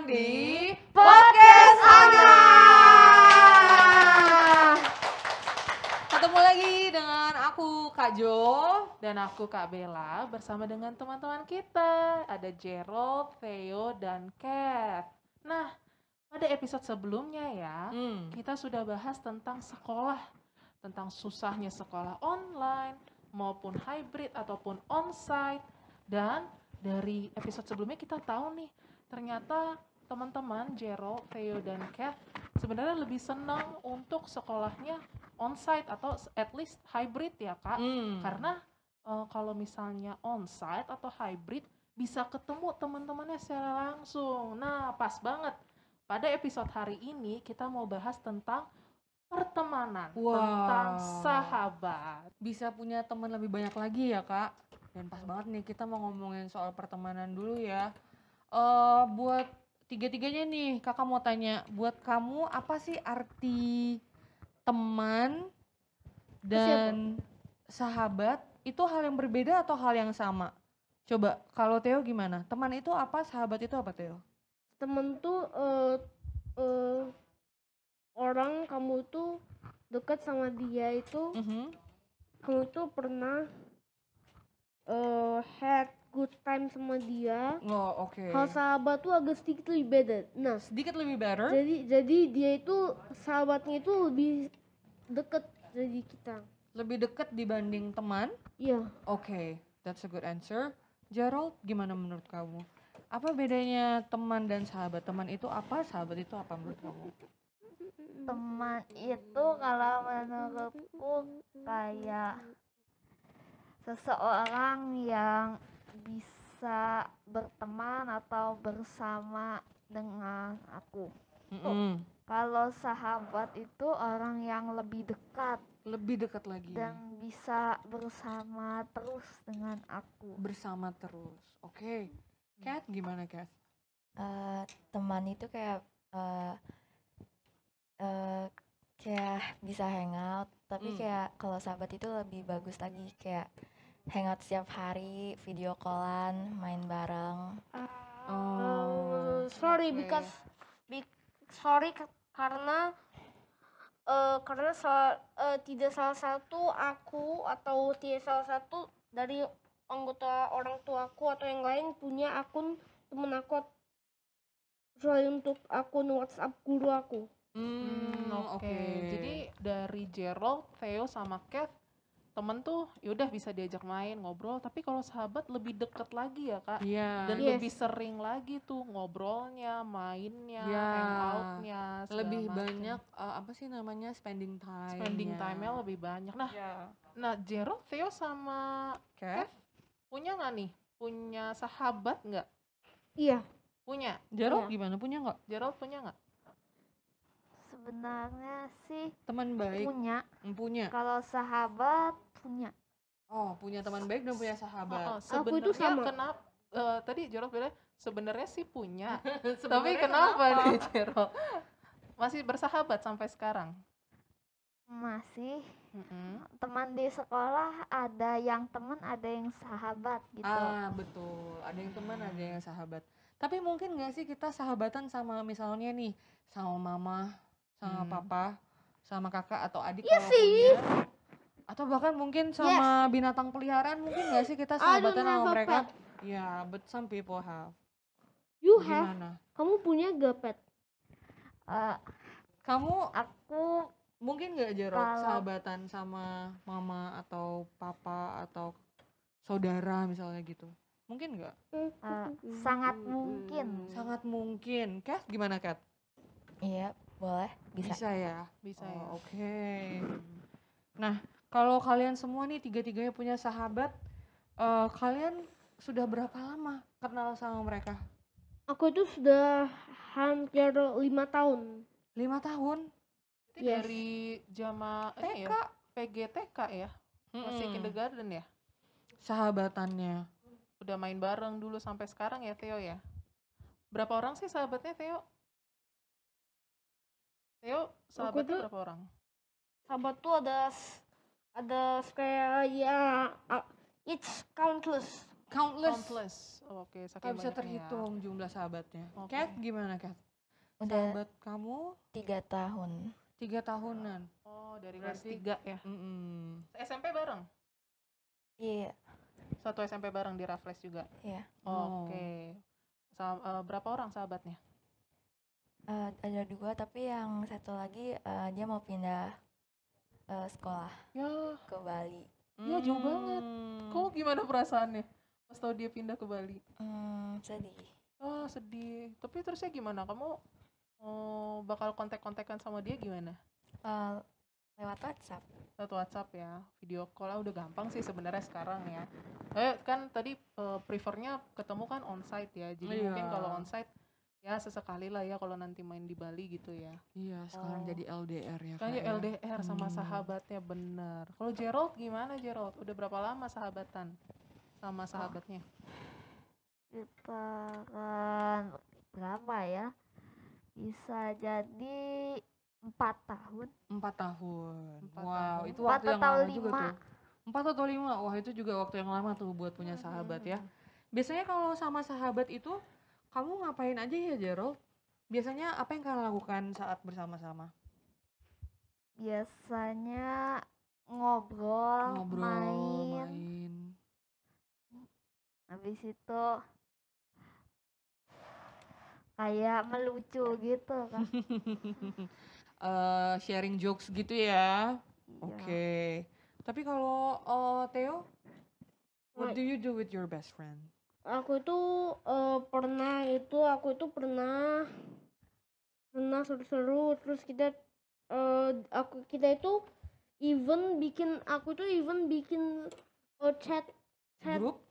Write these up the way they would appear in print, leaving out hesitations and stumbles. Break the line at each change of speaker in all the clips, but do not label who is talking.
datang di Podcast Ana. Ketemu lagi dengan aku Kak Jo
Dan aku Kak Bella bersama dengan teman-teman kita. Ada Gerald, Theo, dan Kat. Nah, pada episode sebelumnya ya, kita sudah bahas tentang sekolah. Tentang susahnya sekolah online, maupun hybrid ataupun onsite. Dan dari episode sebelumnya kita tahu nih, ternyata teman-teman Gerald, Theo, dan Kat sebenarnya lebih senang untuk sekolahnya onsite atau at least hybrid ya Kak. Karena kalau misalnya onsite atau hybrid bisa ketemu teman-temannya secara langsung. Nah, pas banget. Pada episode hari ini kita mau bahas tentang pertemanan, tentang sahabat.
Bisa punya teman lebih banyak lagi ya Kak. Dan pas banget nih kita mau ngomongin soal pertemanan dulu ya. Buat tiga-tiganya nih kakak mau tanya, buat kamu apa sih arti teman dan sahabat? Itu hal yang berbeda atau hal yang sama? Coba kalau Theo gimana? Teman itu apa, sahabat itu apa Theo?
Temen tuh orang kamu tuh dekat sama dia itu, kamu tuh pernah had good time sama dia.
Oh oke.
Kalau sahabat tuh agak sedikit lebih beda. Nah,
Sedikit lebih better.
jadi dia itu sahabatnya itu lebih dekat dari kita.
Lebih dekat dibanding teman?
Iya.
Oke, that's a good answer. Gerald, gimana menurut kamu? Apa bedanya teman dan sahabat? Teman itu apa, sahabat itu apa menurut kamu?
Teman itu kalau menurutku kayak seseorang yang bisa berteman atau bersama dengan aku. Kalau sahabat itu orang yang lebih dekat
lagi
dan bisa bersama terus dengan aku.
Bersama terus. Oke. Kat, gimana Kat?
Teman itu kayak kayak bisa hangout, tapi kayak kalau sahabat itu lebih bagus lagi, kayak hangout setiap hari, video callan, main bareng.
Karena tidak salah satu aku atau tidak salah satu dari anggota orang tuaku atau yang lain punya akun temen aku kecuali untuk akun WhatsApp guru aku.
Oke. Jadi dari Gerald, Theo, sama Kat, temen tuh yaudah bisa diajak main, ngobrol. Tapi kalau sahabat lebih deket lagi ya Kak.
Iya.
Dan lebih sering lagi tuh ngobrolnya, mainnya, hangoutnya.
Lebih banyak apa sih namanya, spending time.
Spending time-nya lebih banyak. Nah Gerald, Theo, sama Kat punya nggak nih? Punya sahabat nggak?
Iya.
Punya.
Gerald gimana? Punya nggak?
Gerald punya nggak?
Sebenarnya sih
Teman baik. Punya.
Kalau sahabat punya.
Oh, punya teman baik dan punya sahabat.
Sebenarnya kenapa? Tadi Gerald bilang sebenarnya sih punya. Tapi kenapa nih Gerald? Masih bersahabat sampai sekarang?
Masih. Teman di sekolah ada yang teman, ada yang sahabat gitu.
Betul. Ada yang teman, ada yang sahabat. Tapi mungkin nggak sih kita sahabatan sama misalnya nih, sama mama, sama papa, sama kakak atau adik kalau punya, atau bahkan mungkin sama binatang peliharaan, mungkin nggak sih kita sahabatan sama mereka? Ya, but some people have.
You
Gimana?
have? Kamu punya gak pet?
Aku
mungkin nggak Gerald sahabatan sama mama atau papa atau saudara misalnya gitu? Mungkin nggak?
Sangat mungkin.
Sangat mungkin. Kat, gimana Kat?
Iya, boleh, bisa
ya?
Bisa ya.
Oke. Nah, kalau kalian semua nih tiga-tiganya punya sahabat, kalian sudah berapa lama kenal sama mereka?
Aku itu sudah hampir 5 tahun.
5 tahun?
Itu dari zaman
TK?
PGTK ya? Masih kindergarten ya?
Sahabatannya.
Udah main bareng dulu sampai sekarang ya Theo ya? Berapa orang sih sahabatnya Theo? Theo, sahabatnya berapa orang?
Sahabat tuh ada kayak ya it's countless.
Countless.
Oke,
Gak
saking
bisa
banyaknya ya.
terhitung jumlah sahabatnya.
Oke.
Kat, gimana Kat?
Udah
Sahabat kamu
3 tahun.
3 tahunan.
Oh, dari kelas
Berarti-
3 ya. SMP bareng?
Iya,
Satu SMP bareng di Raffles juga?
iya.
Oh.
Oke. Berapa orang sahabatnya?
Ada 2 tapi yang satu lagi dia mau pindah sekolah
Ya,
ke Bali.
Iya, jauh banget. Kok gimana perasaannya pas tahu dia pindah ke Bali?
Sedih.
Oh, sedih. Tapi terusnya gimana? Kamu bakal kontak-kontakan sama dia gimana?
Lewat WhatsApp.
Lewat WhatsApp ya, video call udah gampang sih sebenarnya sekarang ya. Kan tadi prefernya ketemu kan onsite ya. Jadi
Iya.
mungkin kalau onsite ya sesekali lah ya kalau nanti main di Bali gitu ya.
Iya, sekarang
Oh.
jadi LDR ya
Kan
Kak
ya LDR sama
Hmm.
sahabatnya, bener. Kalau Gerald gimana Gerald? Udah berapa lama sahabatan sama sahabatnya?
Kita kan berapa ya? Bisa jadi 4 tahun.
4 tahun.
4
Wow,
tahun.
itu
4
waktu yang
atau
lama juga
5.
tuh. 4 atau 5. Wah, itu juga waktu yang lama tuh buat punya sahabat ya. Biasanya kalau sama sahabat itu kamu ngapain aja ya, Gerald? Biasanya apa yang kalian lakukan saat bersama-sama?
Biasanya ngobrol, main. Habis itu kayak melucu gitu kan.
Sharing jokes gitu ya.
Iya.
Oke. Tapi kalau Theo, what do you do with your best friend?
Aku itu pernah seru-seru, terus kita itu even bikin chat
Grup?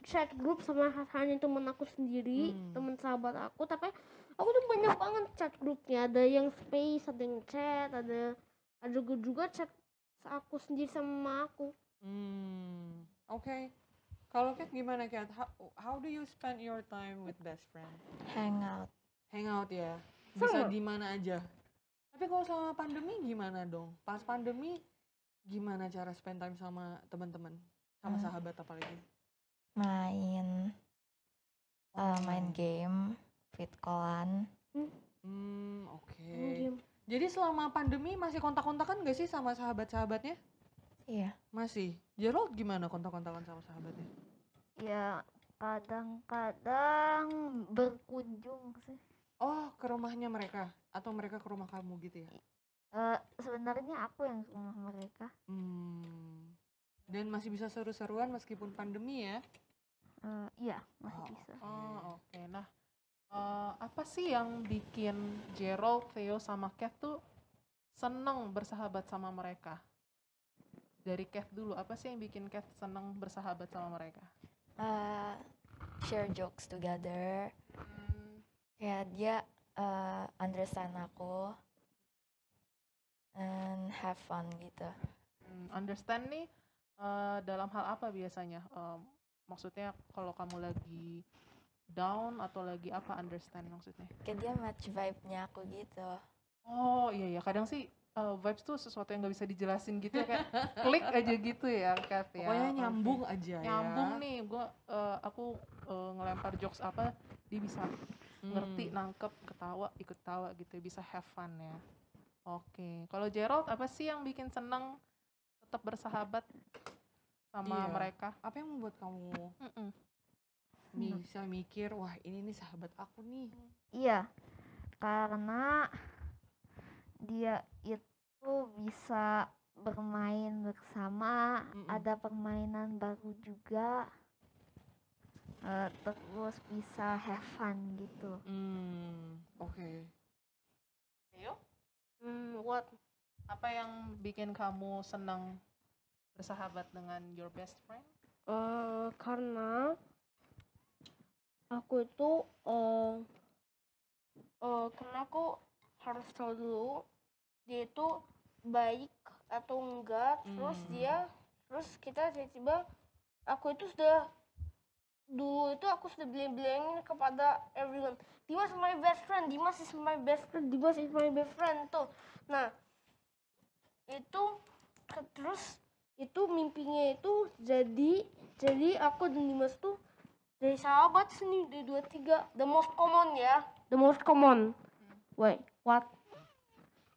chat grup sama hanya temen aku sendiri, temen sahabat aku, tapi aku tuh banyak banget chat grupnya, ada yang space, ada yang chat, ada juga chat aku sendiri sama aku.
Oke. Kalau Kat gimana Kat? How do you spend your time with best friend?
Hangout.
Hangout ya. Bisa
Sama.
di mana aja. Tapi kalau sama pandemi gimana dong? Pas pandemi gimana cara spend time sama teman-teman? Sama sahabat apalagi?
Main main game, fit callan.
Oke. Jadi selama pandemi masih kontak-kontakan gak sih sama sahabat-sahabatnya?
Iya.
Masih. Gerald gimana kontak-kontakan sama sahabatnya?
Ya kadang-kadang berkunjung sih.
Oh, ke rumahnya mereka atau mereka ke rumah kamu gitu ya?
Sebenarnya aku yang ke rumah mereka.
Dan masih bisa seru-seruan meskipun pandemi ya?
Iya, masih bisa.
Oke. Nah, apa sih yang bikin Gerald, Theo, sama Kat tuh seneng bersahabat sama mereka? Dari Kat dulu, apa sih yang bikin Kat seneng bersahabat sama mereka?
Share jokes together. Kayak dia understand aku and have fun gitu.
Understand nih dalam hal apa biasanya? Maksudnya kalau kamu lagi down atau lagi apa, understand maksudnya?
Kayak dia match vibe-nya aku gitu.
Oh iya, kadang sih vibes tuh sesuatu yang gak bisa dijelasin gitu ya, kayak klik aja gitu ya Kat ya.
Pokoknya nyambung aja ya.
Nyambung nih, aku ngelempar jokes apa, dia bisa ngerti, nangkep, ketawa, ikut tawa gitu, bisa have fun ya. Oke, kalau Gerald apa sih yang bikin seneng tetap bersahabat sama mereka?
Apa yang membuat kamu bisa mikir, wah ini nih sahabat aku nih?
Iya, karena dia itu bisa bermain bersama, ada permainan baru juga, terus bisa have fun gitu.
Oke.
Ayo,
What?
apa yang bikin kamu senang bersahabat dengan your best friend?
Karena aku itu karena aku harus tahu dulu dia itu baik atau enggak, terus kita tiba-tiba aku itu sudah bilang kepada everyone, Dimas is my best friend, Dimas is my best friend, Dimas is my best friend tuh. Nah itu terus itu mimpinya itu jadi Jadi aku dan Dimas tuh dari sahabat sini dari 2-3. The most common ya. The most common. Wait, what?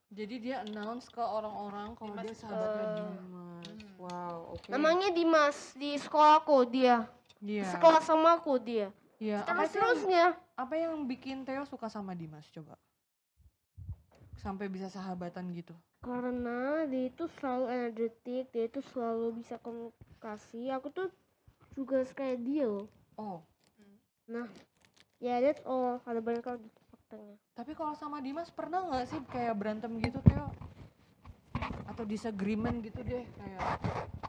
Jadi dia announce ke orang-orang kalau dia sahabatnya Dimas. Wow, oke.
Namanya Dimas di sekolahku dia.
Iya.
Sekolah sama aku dia.
Iya.
Terus-terusnya.
Apa yang bikin Theo suka sama Dimas coba? Sampai bisa sahabatan gitu.
Karena dia itu selalu energetik, dia itu selalu bisa komunikasi. Aku tuh juga kayak dia loh.
Oh.
Nah, ya that's all. Ada banyak lagi faktanya.
Tapi kalau sama Dimas pernah nggak sih kayak berantem gitu Theo? Atau disagreement gitu deh, kayak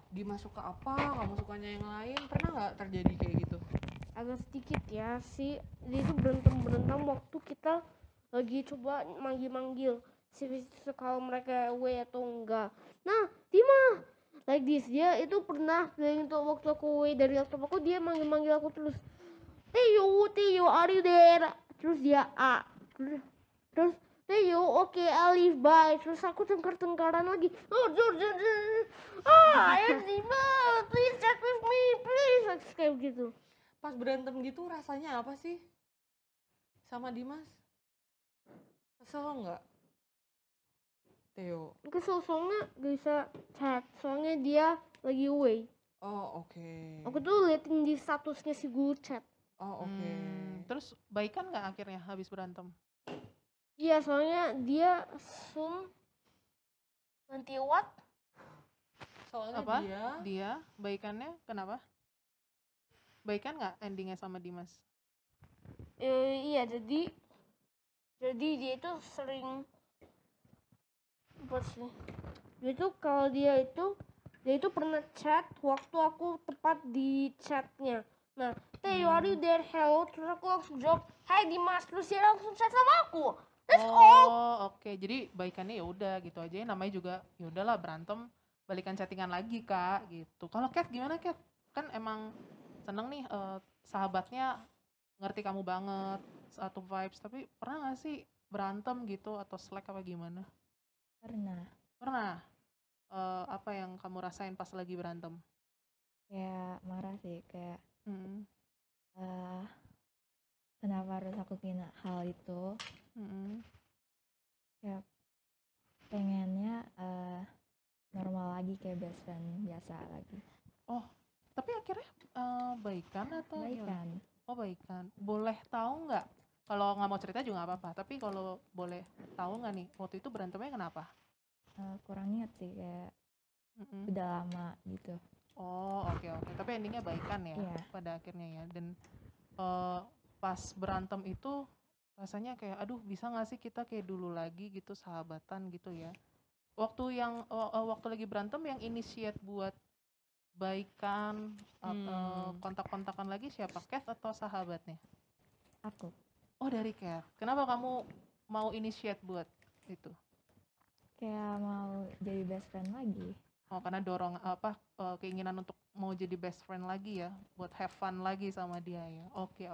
Dimas suka apa, kamu sukanya yang lain, pernah nggak terjadi kayak gitu?
Agak sedikit ya sih. Dia itu berantem waktu kita lagi coba manggil-manggil si kalau mereka away atau enggak. Nah, Dimas like this, dia itu pernah untuk waktu aku away dari laptop aku, dia manggil-manggil aku terus, Theo, are you there? Terus dia terus Theo, oke, I leave, bye. Terus aku tengkar-tengkaran lagi. Dimas, please chat with me, please. Kayak gitu.
Pas berantem gitu rasanya apa sih sama Dimas? Kesel nggak, Theo?
Kesel soalnya gak bisa chat, soalnya dia lagi away.
Oh oke.
Aku tuh liatin di statusnya si guru chat.
Oh oke.
Terus baikan nggak akhirnya habis berantem?
Iya, soalnya dia ganti what?
Soalnya
Apa?
dia
Dia baikannya kenapa? Baikan nggak endingnya sama Dimas?
Iya, jadi dia itu sering apa sih? Dia itu pernah chat waktu aku tepat di chatnya. Nah, Theo, are you there? Hello. Terus aku langsung jawab, Hai Dimas. Terus dia langsung chat sama aku. That's all.
Oke. Jadi baikannya ya udah gitu aja. Namanya juga ya udahlah berantem, balikan chattingan lagi Kak gitu. Kalau Kat gimana Kat? Kan emang seneng nih sahabatnya ngerti kamu banget, satu vibes. Tapi pernah gak sih berantem gitu atau slack apa gimana?
Pernah.
Apa yang kamu rasain pas lagi berantem?
Kayak marah sih, kayak
Mm-mm.
kenapa harus aku kena hal itu.
Mm-mm.
Kayak pengennya normal lagi, kayak best friend biasa lagi.
Oh, tapi akhirnya baikan atau gimana?
Baikan.
Oh baikan. Boleh tahu nggak? Kalau nggak mau cerita juga nggak apa-apa. Tapi kalau boleh tahu nggak nih, waktu itu berantemnya kenapa?
Kurang ingat sih, kayak
Mm-mm.
udah lama gitu.
Oh oke. Tapi endingnya baikan ya
Iya.
pada akhirnya ya. Dan pas berantem itu rasanya kayak, aduh bisa nggak sih kita kayak dulu lagi gitu sahabatan gitu ya? Waktu lagi berantem yang initiate buat baikan kontak-kontakan lagi siapa? Kev atau sahabatnya?
Aku
Oh dari Kev. Kenapa kamu mau initiate buat itu?
kayak mau jadi best friend lagi.
Oh karena keinginan untuk mau jadi best friend lagi ya, buat have fun lagi sama dia ya. Oke.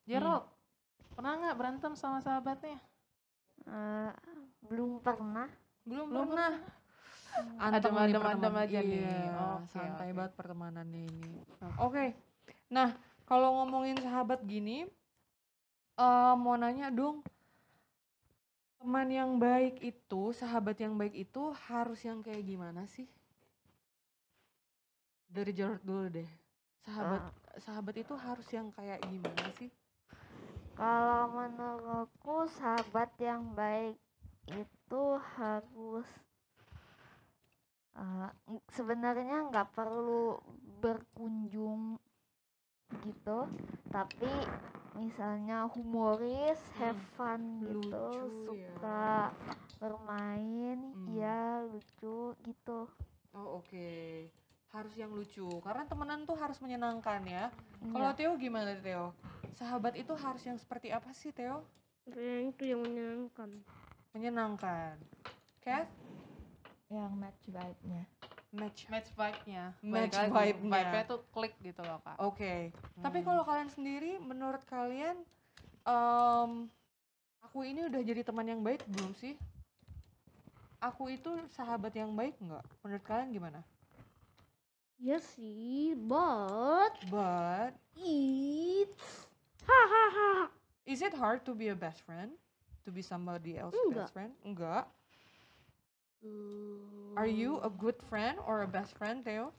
Gerald, pernah nggak berantem sama sahabatnya?
Belum pernah.
belum pernah.
Adem
nih
aja
pertemanan.
nih.
Iya,
Oke,
santai
oke.
banget pertemanannya ini. Oke. Nah, kalau ngomongin sahabat gini, mau nanya dong, teman yang baik itu, sahabat yang baik itu harus yang kayak gimana sih? Dari Jarod dulu deh. Sahabat itu harus yang kayak gimana sih?
Kalau menurutku sahabat yang baik itu harus sebenarnya nggak perlu berkunjung gitu, tapi misalnya humoris, have fun gitu,
Lucu ya.
suka bermain, ya lucu gitu.
Oh oke. Harus yang lucu, karena temenan tuh harus menyenangkan ya. Kalau
Iya.
Theo gimana Theo? Sahabat itu harus yang seperti apa sih Theo?
Itu yang menyenangkan.
Menyenangkan. Kath?
Yang match vibe-nya.
Match vibe-nya.
Match
Balik lagi,
vibe-nya.
Vibe-nya tuh klik gitu loh Kak.
Oke. Tapi kalau kalian sendiri, menurut kalian, aku ini udah jadi teman yang baik belum sih? Aku itu sahabat yang baik nggak? Menurut kalian gimana?
Iya sih, but it's hahaha.
is it hard to be a best friend? To be somebody else's
Enggak.
best friend? Enggak. Are you a good friend or a best friend, Theo?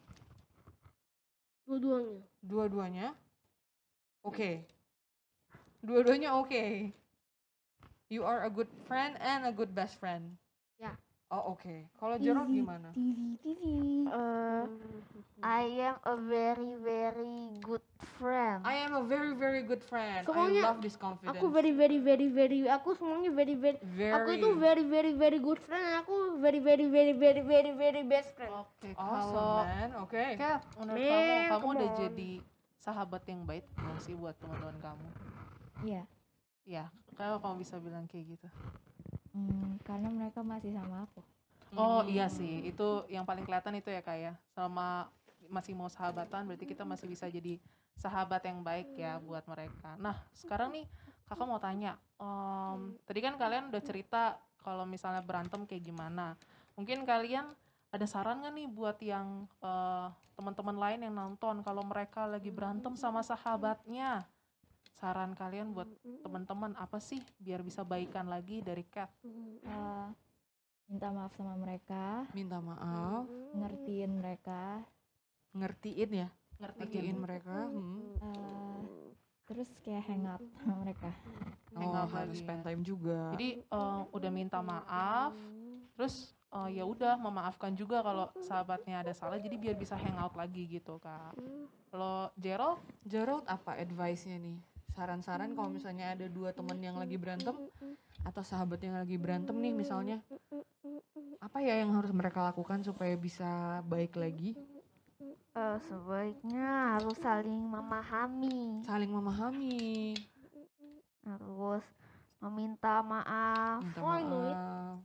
Dua-duanya.
Dua-duanya? Oke. Dua-duanya oke. You are a good friend and a good best friend.
Ya.
Oh, oke. Kalau Gerald gimana?
I am a very very good friend.
I am a very very good friend.
Semuanya-
I love this confidence.
Aku very aku semuanya very aku itu very good friend, aku very best friend.
Oke,
Awesome,
kalau
man. Oke.
Kat, menurut
Man,
kamu
come
udah
on.
jadi sahabat yang baik belum sih buat teman-teman kamu?
Iya.
Ya, kenapa kamu bisa bilang kayak gitu?
Karena mereka masih sama aku.
Oh iya sih, itu yang paling kelihatan itu ya Kak ya. Selama masih mau sahabatan berarti kita masih bisa jadi sahabat yang baik ya buat mereka. Nah sekarang nih kakak mau tanya, tadi kan kalian udah cerita kalau misalnya berantem kayak gimana. Mungkin kalian ada saran nggak nih buat yang teman-teman lain yang nonton kalau mereka lagi berantem sama sahabatnya? Saran kalian buat teman-teman apa sih biar bisa baikan lagi dari Kat?
Minta maaf sama mereka,
Minta maaf,
ngertiin mereka,
ngertiin ya, ngertiin
Ngertiin.
mereka.
terus kayak hangout sama mereka.
Hangout
Harus
lagi
spend
ya.
time juga.
Jadi udah minta maaf, terus ya udah memaafkan juga kalau sahabatnya ada salah, jadi biar bisa hangout lagi gitu Kak. Kalau Gerald,
Gerald apa advice-nya nih? Saran-saran kalau misalnya ada dua temen yang lagi berantem atau sahabat yang lagi berantem nih misalnya, apa ya yang harus mereka lakukan supaya bisa baik lagi?
Sebaiknya harus saling memahami,
Saling memahami,
harus meminta maaf,
minta
Oh, I know it.
maaf.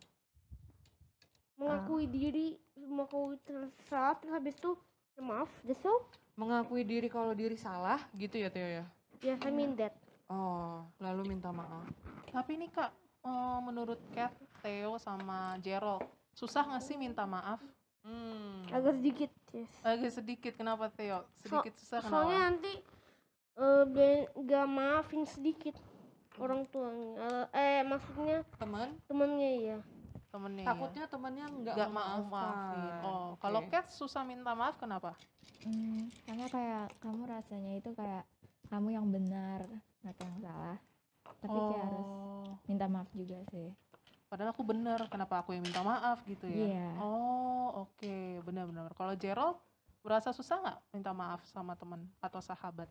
Mengakui diri, mengakui tersalah, terus habis itu maaf, that's all.
Mengakui diri kalau diri salah gitu ya Theo ya?
Yes, I mean that.
Oh, lalu minta maaf.
tapi nih Kak, menurut Kat, Theo sama Gerald, susah nggak sih minta maaf?
Agak sedikit, yes.
Agak sedikit, kenapa Theo? Sedikit susah
Soalnya
kenapa?
nanti gak maafin sedikit orang tuanya. Maksudnya temennya ya.
Temennya
Takutnya temennya nggak
nggak mau
memaafkan.
maafin. Oh,
Oke.
kalau Kat susah minta maaf kenapa?
Karena kayak kamu rasanya itu kayak kamu yang benar, mereka yang salah. Tapi kayak harus minta maaf juga sih.
Padahal aku bener, kenapa aku yang minta maaf gitu ya?
Iya.
Oh, oke, benar-benar. Kalau Gerald, berasa susah nggak minta maaf sama teman atau sahabat?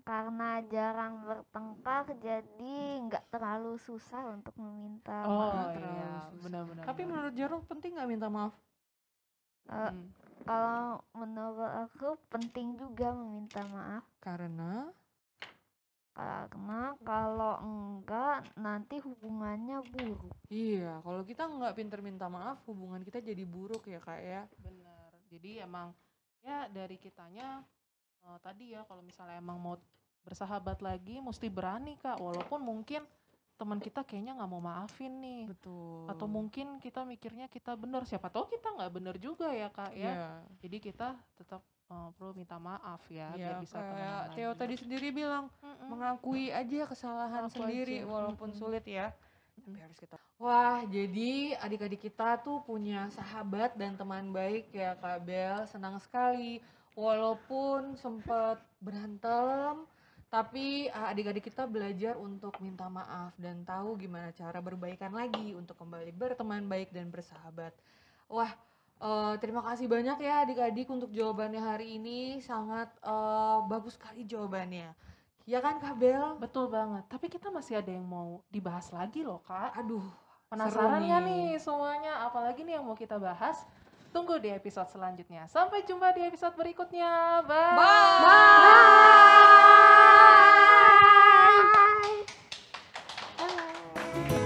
karena jarang bertengkar jadi nggak terlalu susah untuk meminta
Oh
maaf.
terlalu
iya,
susah.
benar-benar.
Tapi menurut Gerald penting nggak minta maaf?
Kalau menurut aku penting juga meminta maaf,
Karena
karena kalau enggak nanti hubungannya buruk.
iya, kalau kita nggak pinter minta maaf, hubungan kita jadi buruk ya Kak ya.
Benar. Jadi emang ya dari kitanya tadi ya kalau misalnya emang mau bersahabat lagi mesti berani Kak, walaupun mungkin teman kita kayaknya nggak mau maafin nih.
Betul.
Atau mungkin kita mikirnya kita bener, siapa tahu kita nggak bener juga ya Kak ya.
Iya.
Jadi kita tetap perlu minta maaf ya biar
Iya,
bisa
kayak
temenan
Theo
lagi.
tadi sendiri bilang mengakui aja kesalahan
Mengaku
sendiri
aja.
walaupun sulit ya. Tapi harus kita. Wah, jadi adik-adik kita tuh punya sahabat dan teman baik ya Kak Bel. Senang sekali walaupun sempat berantem, tapi adik-adik kita belajar untuk minta maaf dan tahu gimana cara berbaikan lagi untuk kembali berteman baik dan bersahabat. Wah, terima kasih banyak ya adik-adik untuk jawabannya hari ini, sangat bagus sekali jawabannya. Ya kan Kak Bel?
Betul banget. Tapi kita masih ada yang mau dibahas lagi loh Kak.
Aduh,
Penasaran
seru
nggak nih semuanya? Apalagi nih yang mau kita bahas? Tunggu di episode selanjutnya. Sampai jumpa di episode berikutnya. Bye.
Bye.
Bye.